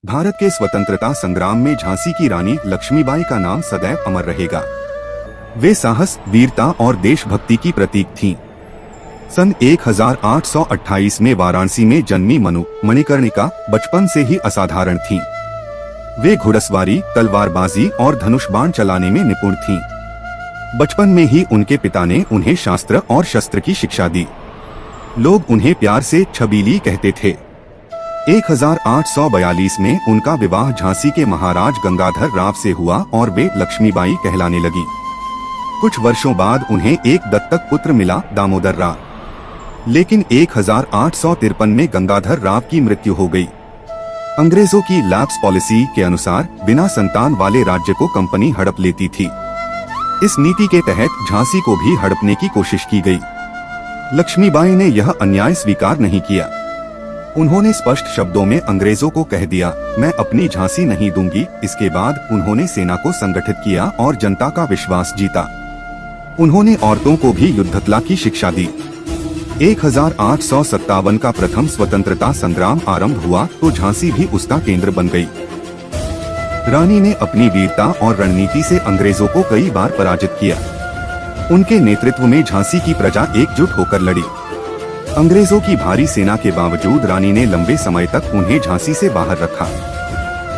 भारत के स्वतंत्रता संग्राम में झांसी की रानी लक्ष्मीबाई का नाम सदैव अमर रहेगा। वे साहस, वीरता और देशभक्ति की प्रतीक थीं। सन 1828 में वाराणसी में जन्मी मणिकर्णिका बचपन से ही असाधारण थीं। वे घुड़सवारी, तलवारबाजी और धनुष बाण चलाने में निपुण थीं। बचपन में ही उनके पिता ने उन्हें शास्त्र और शस्त्र की शिक्षा दी। लोग उन्हें प्यार से छबीली कहते थे। 1842 में उनका विवाह झांसी के महाराज गंगाधर राव से हुआ और वे लक्ष्मीबाई कहलाने लगी। कुछ वर्षों बाद उन्हें एक दत्तक पुत्र मिला, दामोदर राव। लेकिन 1853 में गंगाधर राव की मृत्यु हो गई। अंग्रेजों की लैप्स पॉलिसी के अनुसार बिना संतान वाले राज्य को कंपनी हड़प लेती थी। इस नीति के तहत झांसी को भी हड़पने की कोशिश की गई। लक्ष्मीबाई ने यह अन्याय स्वीकार नहीं किया। उन्होंने स्पष्ट शब्दों में अंग्रेजों को कह दिया, मैं अपनी झांसी नहीं दूंगी। इसके बाद उन्होंने सेना को संगठित किया और जनता का विश्वास जीता। उन्होंने औरतों को भी युद्धकला की शिक्षा दी। 1857 का प्रथम स्वतंत्रता संग्राम आरंभ हुआ तो झांसी भी उसका केंद्र बन गई। रानी ने अपनी वीरता और रणनीति से अंग्रेजों को कई बार पराजित किया। उनके नेतृत्व में झांसी की प्रजा एकजुट होकर लड़ी। अंग्रेजों की भारी सेना के बावजूद रानी ने लंबे समय तक उन्हें झांसी से बाहर रखा।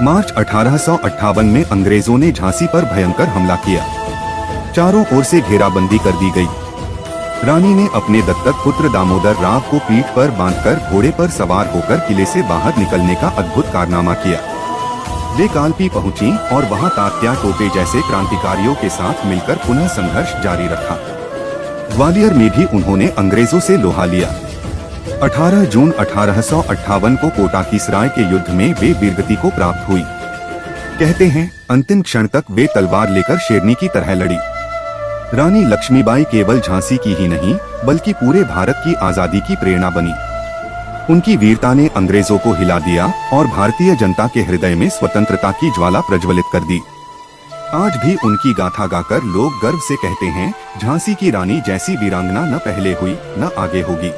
मार्च 1858 में अंग्रेजों ने झांसी पर भयंकर हमला किया। चारों ओर से घेराबंदी कर दी गई। रानी ने अपने दत्तक पुत्र दामोदर राव को पीठ पर बांधकर घोड़े पर सवार होकर किले से बाहर निकलने का अद्भुत कारनामा किया। वे कालपी पहुंची और वहां तात्या टोपे जैसे क्रांतिकारियों के साथ मिलकर पुनः संघर्ष जारी रखा। ग्वालियर में भी उन्होंने अंग्रेजों से लोहा लिया। 18 जून 1858 को कोटा की सराय के युद्ध में वे वीरगति को प्राप्त हुई। कहते हैं, अंतिम क्षण तक वे तलवार लेकर शेरनी की तरह लड़ी। रानी लक्ष्मीबाई केवल झांसी की ही नहीं बल्कि पूरे भारत की आजादी की प्रेरणा बनी। उनकी वीरता ने अंग्रेजों को हिला दिया और भारतीय जनता के हृदय में स्वतंत्रता की ज्वाला प्रज्वलित कर दी। आज भी उनकी गाथा गाकर लोग गर्व से कहते हैं, झांसी की रानी जैसी वीरांगना न पहले हुई न आगे होगी।